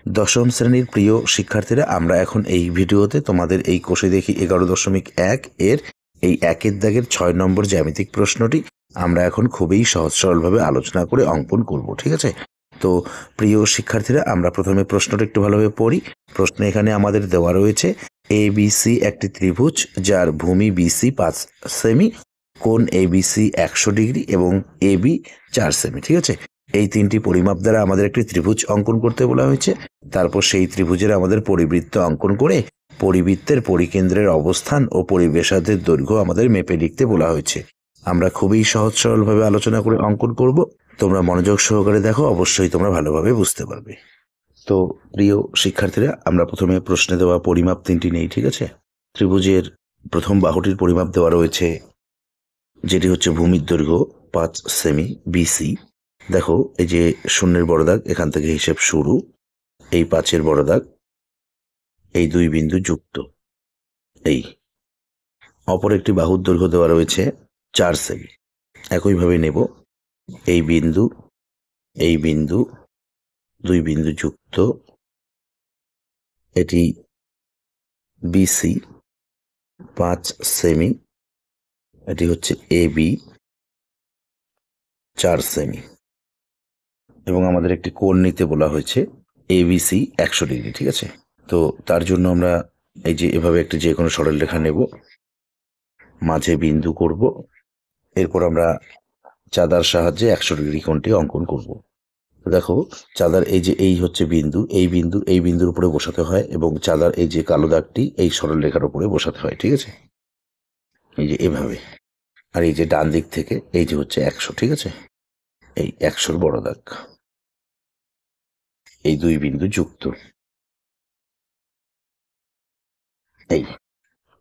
দশম শ্রেণীর প্রিয় শিক্ষার্থীরা, আমরা এখন এই ভিডিওতে তোমাদের এই কোষে দেখি 11.1 এর এই একের দাগের 6 নম্বর জ্যামিতিক প্রশ্নটি আমরা এখন খুবই সহজ সরলভাবে আলোচনা করে অঙ্কন করব। ঠিক আছে, তো প্রিয় শিক্ষার্থীরা, আমরা প্রথমে প্রশ্নটা একটু ভালোভাবে পড়ি। প্রশ্ন এখানে আমাদের দেওয়া রয়েছে ABC একটি ত্রিভুজ যার ভূমি BC 5 সেমি, কোণ ABC 100 ডিগ্রি এবং AB 4 সেমি। ঠিক আছে, এই তিনটি পরিমাপ দ্বারা আমাদের একটি ত্রিভুজ অঙ্কন করতে বলা হয়েছে। তারপর সেই ত্রিভুজের আমাদের পরিবৃত্ত অঙ্কন করে পরিবৃত্তের পরিকেন্দ্রের অবস্থান ও পরিবেশাদের দৈর্ঘ্য আমাদের মেপে লিখতে বলা হয়েছে। আমরা খুবই সহজ সরলভাবে আলোচনা করে অঙ্কন করব। তোমরা মনোযোগ সহকারে দেখো, অবশ্যই তোমরা ভালোভাবে বুঝতে পারবে। তো প্রিয় শিক্ষার্থীরা, আমরা প্রথমে প্রশ্নে দেওয়া পরিমাপ তিনটি নেই। ঠিক আছে, ত্রিভুজের প্রথম বাহুটির পরিমাপ দেওয়া রয়েছে, যেটি হচ্ছে ভূমির দৈর্ঘ্য 5 সেমি BC। দেখো, এই যে শূন্যের বড় দাগ, এখান থেকে হিসেব শুরু। এই 5-এর বড় দাগ, এই 2 বিন্দু যুক্ত। এই অপর একটি বাহুর দৈর্ঘ্য দেওয়া রয়েছে 4 সেমি। একইভাবে নেব, এই বিন্দু, এই বিন্দু, 2 বিন্দু যুক্ত, এটি BC 5 সেমি, এটি হচ্ছে AB 4 সেমি, এবং আমাদের একটি কোণ নিতে বলা হয়েছে ABC 100 ডিগ্রি। ঠিক আছে, তো তার জন্য আমরা এই যে এভাবে একটি যে কোনো সরলরেখা নেব, মাঝে বিন্দু করব, এরপর আমরা চাঁদার সাহায্যে 100 ডিগ্রি কোণটি অঙ্কন করব। দেখো, চাঁদার এই যে এই হচ্ছে বিন্দু, এই বিন্দু এই বিন্দুর উপরে বসাতে হয় এবং চাঁদার এই যে কালো দাগটি এই সরলরেখার উপরে বসাতে হয়। ঠিক আছে, এই যে এভাবে। আর এই যে ডান দিক থেকে এই যে হচ্ছে 100। ঠিক আছে, এই 100-র বড় দাগ, এই 2 বিন্দু যুক্ত। এই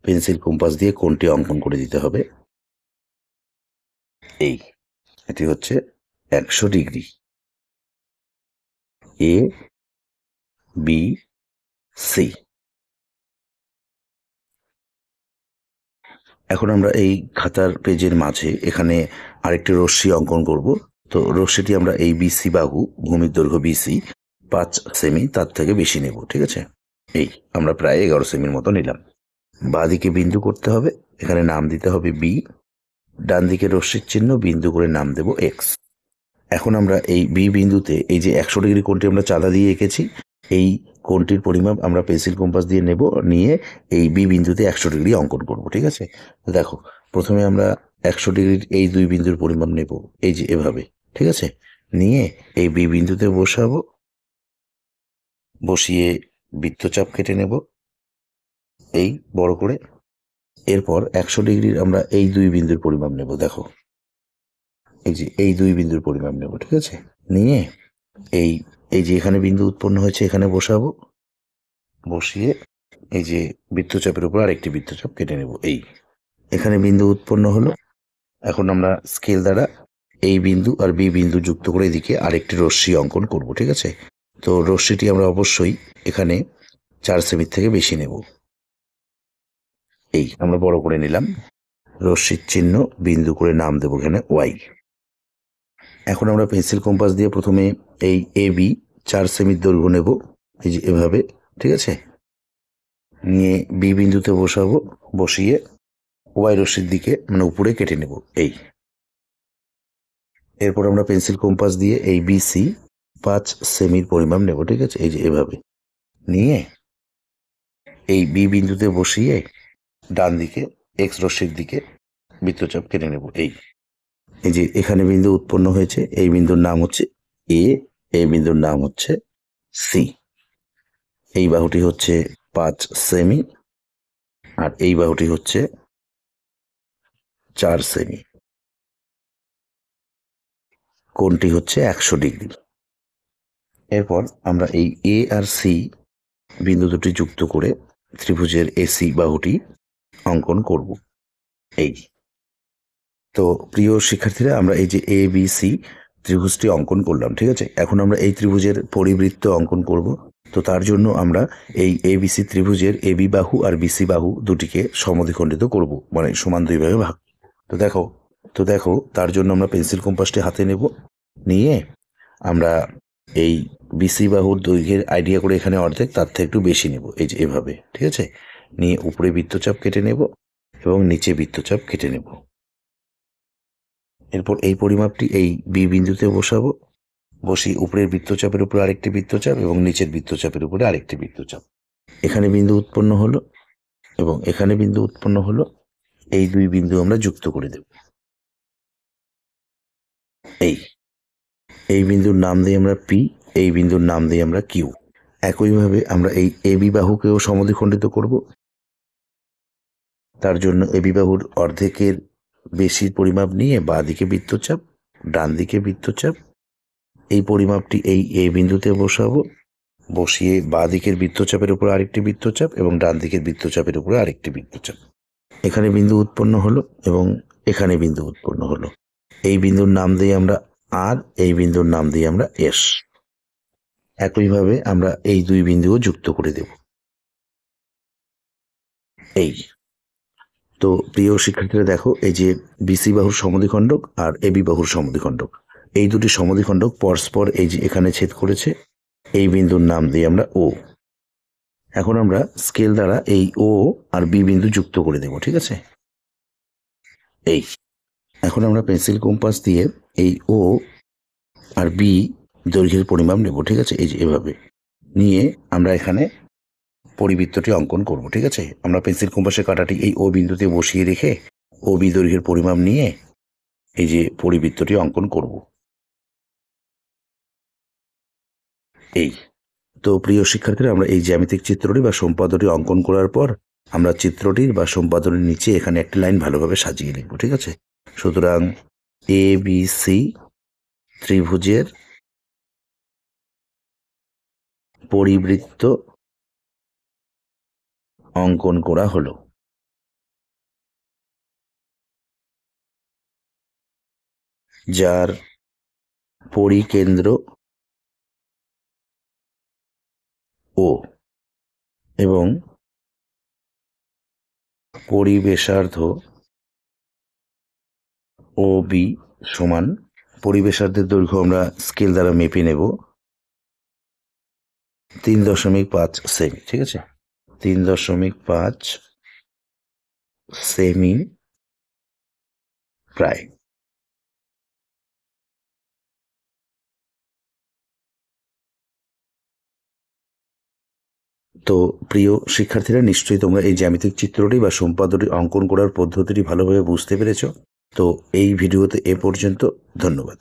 পেন্সিল কম্পাস দিয়ে কোণটি অঙ্কন করে দিতে হবে। এই এটি হচ্ছে 100 ডিগ্রি, ABC। এখন আমরা এই খাতার পেজের মাঝে এখানে আরেকটি রশ্মি অঙ্কন করব। তো রশ্মিটি আমরা এই BC বাহু, ভূমির দৈর্ঘ্য BC 5 সেমি, তার থেকে বেশি নেব। ঠিক আছে, এই আমরা প্রায় 11 সেমির মতো নিলাম। বাঁদিকে বিন্দু করতে হবে, এখানে নাম দিতে হবে B। ডান দিকে রশ্মির চিহ্ন, বিন্দু করে নাম দেব X। এখন আমরা এই B বিন্দুতে এই যে 100 ডিগ্রি কোণটি আমরা চাঁদা দিয়ে এঁকেছি, এই কোণটির পরিমাপ আমরা পেন্সিল কম্পাস দিয়ে নেব, নিয়ে এই B বিন্দুতে 100 ডিগ্রি অঙ্কন করব। ঠিক আছে, দেখো, প্রথমে আমরা 100 ডিগ্রির এই 2 বিন্দুর পরিমাপ নেব, এই যে এভাবে। ঠিক আছে, নিয়ে এই B বিন্দুতে বসাবো, বসিয়ে বৃত্তচাপ কেটে নেব এই বড় করে। এরপর 100 ডিগ্রির আমরা এই 2 বিন্দুর পরিমাপ নেব। দেখো, এই যে এই 2 বিন্দুর পরিমাপ নেব। ঠিক আছে, নিয়ে এই এই যে এখানে বিন্দু উৎপন্ন হয়েছে, এখানে বসাবো, বসিয়ে এই যে বৃত্তচাপের উপর আরেকটি বৃত্তচাপ কেটে নেব। এই এখানে বিন্দু উৎপন্ন হলো। এখন আমরা স্কেল দ্বারা এই বিন্দু আর B বিন্দু যুক্ত করে এদিকে আরেকটি রশ্মি অঙ্কন করব। ঠিক আছে, তো রশ্মিটি আমরা অবশ্যই এখানে 4 সেমির থেকে বেশি নেব। এই আমরা বড় করে নিলাম, রশ্মির চিহ্ন, বিন্দু করে নাম দেবো এখানে Y। এখন আমরা পেন্সিল কম্পাস দিয়ে প্রথমে এই AB 4 সেমির দৈর্ঘ্য নেব, এই যে এভাবে। ঠিক আছে, নিয়ে B বিন্দুতে বসাবো, বসিয়ে Y রশ্মির দিকে মানে উপরে কেটে নেব। এই এরপর আমরা পেন্সিল কম্পাস দিয়ে এই BC 5 সেমির পরিমাপ নেব। ঠিক আছে, এই যে এভাবে নিয়ে এই B বিন্দুতে বসিয়ে ডান দিকে X রশ্মির দিকে বৃত্তচাপ কেটে নেব। এই যে এখানে বিন্দু উৎপন্ন হয়েছে, এই বিন্দুর নাম হচ্ছে A, এই বিন্দুর নাম হচ্ছে C। এই বাহুটি হচ্ছে 5 সেমি আর এই বাহুটি হচ্ছে 4 সেমি, কোণটি হচ্ছে 100 ডিগ্রি। এরপর আমরা এই A আর C বিন্দু দুটি যুক্ত করে ত্রিভুজের AC বাহুটি অঙ্কন করব। এই তো প্রিয় শিক্ষার্থীরা, আমরা এই যে ABC ত্রিভুজটি অঙ্কন করলাম। ঠিক আছে, এখন আমরা এই ত্রিভুজের পরিবৃত্ত অঙ্কন করব। তো তার জন্য আমরা এই ABC ত্রিভুজের AB বাহু আর BC বাহু দুটিকে সমদ্বিখণ্ডিত করব, মানে সমান 2 ভাগে ভাগ। তো দেখো তার জন্য আমরা পেন্সিল কম্পাসটি হাতে নেব, নিয়ে আমরা এই বিসি বাহুর দৈর্ঘ্যের আইডিয়া করে এখানে অর্ধেক, তার থেকে একটু বেশি নেব, এই যে এভাবে, ঠিক আছে। নিয়ে উপরে বৃত্তচাপ কেটে নেব এবং নিচে বৃত্তচাপ কেটে নেব। এরপর এই পরিমাপটি এই বি বিন্দুতে বসাবো, বসিয়ে উপরের বৃত্তচাপের উপরে আরেকটি বৃত্তচাপ এবং নিচের বৃত্তচাপের উপরে আরেকটি বৃত্তচাপ। এখানে বিন্দু উৎপন্ন হলো এবং এখানে বিন্দু উৎপন্ন হলো, এই দুই বিন্দু আমরা যুক্ত করে দেব। এই বিন্দুর নাম দিই আমরা পি, এই বিন্দুর নাম দিই আমরা কিউ। একইভাবে আমরা এই এবি বাহুকেও সমদ্বিখণ্ডিত করব। তার জন্য এবি বাহুর অর্ধেকের বেশির পরিমাপ নিয়ে বাঁ দিকে বৃত্তচাপ, ডান দিকে বৃত্তচাপ, এই পরিমাপটি এই এ বিন্দুতে বসাবো, বসিয়ে বাঁ দিকের বৃত্তচাপের উপরে আরেকটি বৃত্তচাপ এবং ডান দিকের বৃত্তচাপের উপরে আরেকটি বৃত্তচাপ। এখানে বিন্দু উৎপন্ন হলো এবং এখানে বিন্দু উৎপন্ন হলো। এই বিন্দুর নাম দিই আমরা আর, এই বিন্দুর নাম দিই আমরা এস। একইভাবে আমরা এই দুই বিন্দুও যুক্ত করে দেব। এই তো প্রিয় শিক্ষার্থীরা দেখো, এই যে বিসি বাহুর সমদ্বিখণ্ডক আর এবি বাহুর সমদ্বিখণ্ডক, এই দুটি সমদ্বিখণ্ডক পরস্পর এই যে এখানে ছেদ করেছে, এই বিন্দুর নাম দিই আমরা ও। এখন আমরা স্কেল দ্বারা এই ও আর বি বিন্দু যুক্ত করে দেব, ঠিক আছে। এই এখন আমরা পেন্সিল কম্পাস দিয়ে এই ও আর বি দৈর্ঘ্যের পরিমাপ নেব, ঠিক আছে। এই যে এভাবে নিয়ে আমরা এখানে পরিবৃত্তটি অঙ্কন করব, ঠিক আছে। আমরা পেন্সিল কম্পাসের কাঁটাটি এই ও বিন্দুতে বসিয়ে রেখে ও বি দৈর্ঘ্যের পরিমাপ নিয়ে এই যে পরিবৃত্তটি অঙ্কন করব। এই তো প্রিয় শিক্ষার্থীরা, আমরা এই জ্যামিতিক চিত্রটি বা সম্পাদটি অঙ্কন করার পর আমরা চিত্রটির বা সম্পাদনের নিচে এখানে একটি লাইন ভালোভাবে সাজিয়ে লিখব, ঠিক আছে। সুতরাং এ বি সি ত্রিভুজের পরিবৃত্ত অঙ্কন করা হলো। যার পরিকেন্দ্র ও এবং পরিবেশার্ধ ও বি সমান, পরিবেশার্ধের দৈর্ঘ্য আমরা স্কেল দ্বারা মেপে নেব 3.5 সেমি, ঠিক আছে। 3.5 সেমি প্রায়। তো প্রিয় শিক্ষার্থীরা, নিশ্চয়ই তোমরা এই জ্যামিতিক চিত্রটি বা সম্পাদটি অঙ্কন করার পদ্ধতিটি ভালোভাবে বুঝতে পেরেছ। তো এই ভিডিওতে এ পর্যন্ত, ধন্যবাদ।